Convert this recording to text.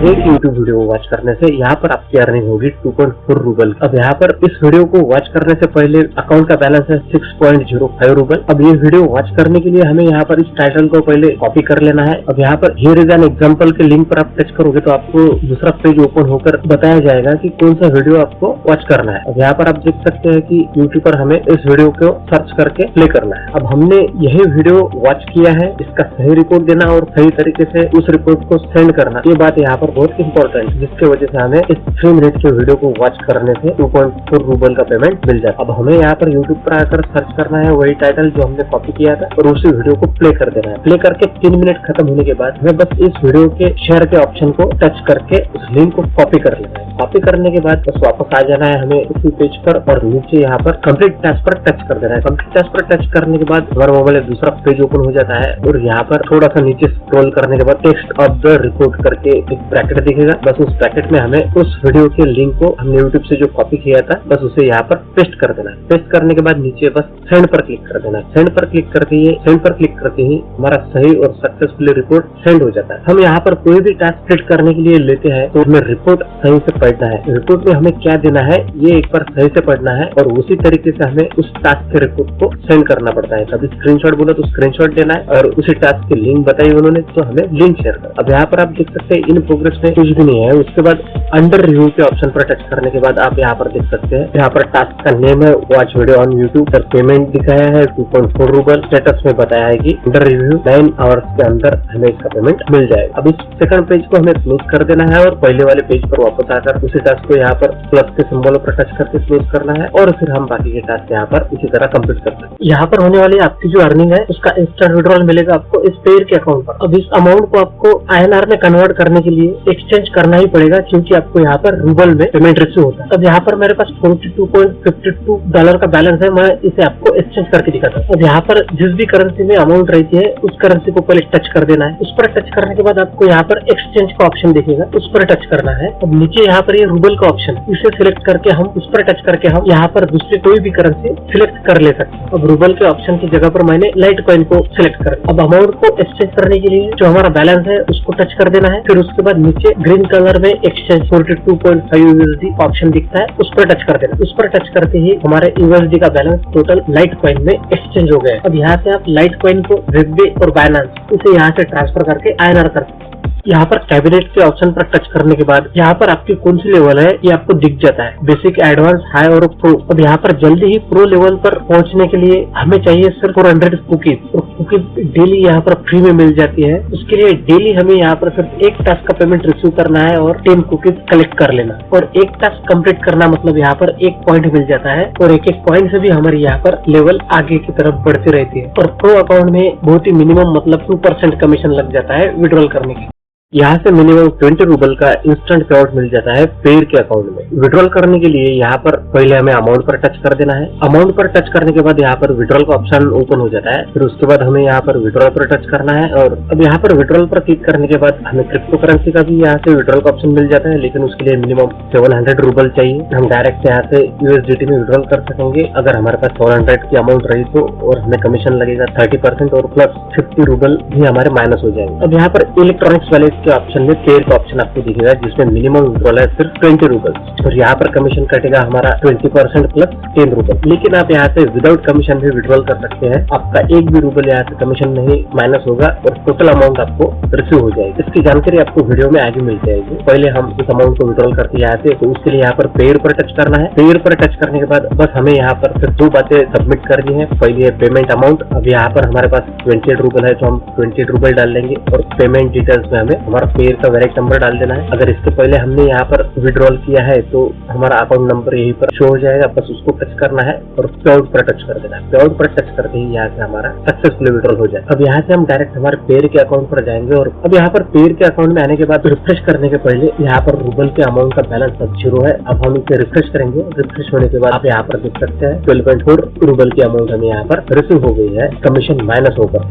एक YouTube video को watch करने से यहाँ पर आपकी अर्निंग होगी 2.4 रूबल। अब यहाँ पर इस वीडियो को वॉच करने से पहले अकाउंट का बैलेंस है 6.05 रूबल। अब ये वीडियो वॉच करने के लिए हमें यहाँ पर इस टाइटल को पहले कॉपी कर लेना है। अब यहाँ पर हियर इज एन एग्जांपल के लिंक पर आप टच करोगे तो आपको दूसरा पेज ओपन होकर बताया जाएगा कि कौन सा वीडियो आपको वॉच करना है। अब यहाँ पर आप देख सकते हैं कि यूट्यूब पर हमें इस वीडियो को सर्च करके प्ले करना है। अब हमने यही वीडियो वॉच किया है, इसका सही रिपोर्ट देना और सही तरीके से उस रिपोर्ट को सेंड करना, ये बात यहाँ पर बहुत इंपॉर्टेंट, जिसके वजह से हमें इस 3 मिनट के वीडियो को वॉच करने से 2.4 रूबल का पेमेंट मिल जाता है। अब हमें यहाँ पर यूट्यूब पर आकर सर्च करना है वही टाइटल जो हमने कॉपी किया था और उसी वीडियो को प्ले कर देना है। प्ले करके 3 मिनट खत्म होने के बाद हमें बस इस वीडियो के शेयर के ऑप्शन को टच करके उस लिंक को कॉपी कर लेना है। कॉपी करने के बाद बस वापस आ जाना है हमें उसी पेज पर और नीचे यहाँ पर कंप्लीट टास्क पर टच कर देना है। कंप्लीट टास्क पर टच करने के बाद हमारा मोबाइल एक दूसरा पेज ओपन हो जाता है और यहाँ पर थोड़ा सा नीचे स्क्रॉल करने के बाद टेक्स्ट ऑफ द रिपोर्ट करके एक ब्रैकेट दिखेगा। बस उस ब्रैकेट में हमें उस वीडियो के लिंक को हमने यूट्यूब से जो कॉपी किया था बस उसे यहाँ पर पेस्ट कर देना है। पेस्ट करने के बाद नीचे बस सेंड पर क्लिक कर देना है। सेंड पर क्लिक करते ही हमारा सही और सक्सेसफुली रिपोर्ट सेंड हो जाता है। हम यहाँ पर कोई भी टास्क सेट करने के लिए लेते हैं तो हमें रिपोर्ट सही से पढ़ना है। रिपोर्ट में हमें क्या देना है ये एक बार सही से पढ़ना है और उसी तरीके से हमें उस टास्क के रिपोर्ट को सेंड करना पड़ता है। कभी स्क्रीनशॉट बोला तो स्क्रीनशॉट देना है और उसी टास्क की लिंक बताई उन्होंने तो हमें लिंक शेयर करना। अब यहाँ पर आप देख सकते हैं इन प्रोग्रेस में कुछ भी नहीं है। उसके बाद अंडर रिव्यू के ऑप्शन पर टच करने के बाद आप यहाँ पर देख सकते हैं, यहाँ पर टास्क का नेम है वॉच वीडियो ऑन यूट्यूब पर पेमेंट दिखाया है 2.4 रूबल। स्टेटस में बताया है कि अंडर रिव्यू 9 आवर्स के अंदर हमें इसका पेमेंट मिल जाएगा। अब इस सेकंड पेज को हमें क्लोज कर देना है और पहले वाले पेज पर वापस आकर उसी टास्क को यहाँ पर प्लस के सिंबल पर टच करके क्लोज करना है और फिर हम बाकी के टास्क यहाँ पर इसी तरह कंप्लीट करते हैं। यहाँ पर होने वाली आपकी जो अर्निंग है उसका इंस्टेंट विड्रॉल मिलेगा आपको इस पेयर के अकाउंट पर। अब इस अमाउंट को आपको INR में कन्वर्ट करने के लिए एक्सचेंज करना ही पड़ेगा क्योंकि आपको यहाँ पर रूबल में पेमेंट रिसीव होता है। अब यहाँ पर मेरे पास $42.52 का बैलेंस है, मैं इसे आपको एक्सचेंज करके दिखाता हूँ। अब यहाँ पर जिस भी करेंसी में अमाउंट रहती है उस करेंसी को पहले टच कर देना है। उस पर टच करने के बाद आपको यहाँ पर एक्सचेंज का ऑप्शन दिखेगा, उस पर टच करना है। अब नीचे यहाँ पर ये रूबल का ऑप्शन, इसे सिलेक्ट करके हम उस पर टच करके हम यहाँ पर दूसरी कोई भी करेंसी सिलेक्ट कर ले सकते हैं। अब रूबल के ऑप्शन की जगह पर मैंने लाइट कॉइन को सिलेक्ट कर। अब अमाउंट को एक्सचेंज करने के लिए जो हमारा बैलेंस है उसको टच कर देना है। फिर उसके बाद नीचे ग्रीन कलर में एक्सचेंज 42.5 USD ऑप्शन दिखता है, उस पर टच कर देना। उस पर टच करते ही हमारे USD का बैलेंस टोटल लाइट कॉइन में एक्सचेंज हो गया। अब यहाँ से आप लाइट कॉइन को Zipbay और बाइनेंस इसे यहाँ से ट्रांसफर करके INR कर सकते हैं। यहाँ पर कैबिनेट के ऑप्शन पर टच करने के बाद यहाँ पर आपकी कौन सी लेवल है ये आपको दिख जाता है, बेसिक, एडवांस, हाई और प्रो। अब यहाँ पर जल्दी ही प्रो लेवल पर पहुँचने के लिए हमें चाहिए सिर्फ 400 कुकीज और कुकीज डेली यहाँ पर फ्री में मिल जाती है। उसके लिए डेली हमें यहाँ पर सिर्फ एक टास्क का पेमेंट रिसीव करना है और 10 कुकीज कलेक्ट कर लेना और एक टास्क कंप्लीट करना, मतलब यहाँ पर 1 पॉइंट मिल जाता है और एक पॉइंट से भी हमारी यहाँ पर लेवल आगे की तरफ बढ़ती रहती है। और प्रो अकाउंट में बहुत ही मिनिमम मतलब 2% कमीशन लग जाता है विड्रॉल करने की। यहाँ से मिनिमम 20 रूबल का इंस्टेंट पे आउट मिल जाता है पेयर के अकाउंट में। विड्रॉल करने के लिए यहाँ पर पहले हमें अमाउंट पर टच कर देना है। अमाउंट पर टच करने के बाद यहाँ पर विड्रॉल का ऑप्शन ओपन हो जाता है। फिर उसके बाद हमें यहाँ पर विड्रॉल पर टच करना है और अब यहाँ पर विड्रॉल पर क्लिक करने के बाद हमें क्रिप्टो करेंसी का भी यहाँ से विड्रॉल का ऑप्शन मिल जाता है, लेकिन उसके लिए मिनिमम 700 रूबल चाहिए। हम डायरेक्ट यहाँ से USDT में विड्रॉल कर सकेंगे अगर हमारे पास 700 की अमाउंट रही तो, और हमें कमीशन लगेगा 30% और प्लस 50 रूबल भी हमारे माइनस हो जाएंगे। अब यहाँ पर इलेक्ट्रॉनिक्स वैलेट के ऑप्शन में पेयर का ऑप्शन आपको दिखेगा जिसमें मिनिमम विड्रॉल है सिर्फ 20 रूबल और यहाँ पर कमीशन कटेगा हमारा 20% प्लस 10 रूबल। लेकिन आप यहाँ से विदाउट कमीशन भी विड्रॉल कर सकते हैं, आपका एक भी रूबल यहाँ से कमीशन नहीं माइनस होगा और टोटल अमाउंट आपको रिसीव हो जाएगी। इसकी जानकारी आपको वीडियो में आगे मिल जाएगी। पहले हम इस अमाउंट को विड्रॉल करके यहाँ से, तो उसके लिए यहाँ पर पेयर पर टच करना है। पेयर पर टच करने के बाद बस हमें यहाँ पर फिर 2 बातें सबमिट करनी है। पहली है पेमेंट अमाउंट। अब यहाँ पर हमारे पास 28 रूबल है तो हम 28 रूबल डाल लेंगे और पेमेंट डिटेल्स में हमें हमारा पेयर का डायरेक्ट नंबर डाल देना है। अगर इसके पहले हमने यहाँ पर विड्रॉल किया है तो हमारा अकाउंट नंबर यहीं पर शो हो जाएगा, बस उसको टच करना है और पे आउट पर टच कर देना है। पे आउट पर टच करते ही यहाँ से हमारा सक्सेसफुली विड्रॉल हो जाए। अब यहाँ से हम डायरेक्ट हमारे पेयर के अकाउंट पर जाएंगे और अब यहाँ पर पेयर के अकाउंट में आने के बाद रिफ्रेश करने के पहले यहाँ पर रूबल के अमाउंट का बैलेंस अब 0 है। अब हम इसे रिफ्रेश करेंगे। रिफ्रेश होने के बाद आप यहाँ पर देख सकते हैं 12.4 रूबल की अमाउंट हमें यहाँ पर रिसीव हो गई है कमीशन माइनस होकर।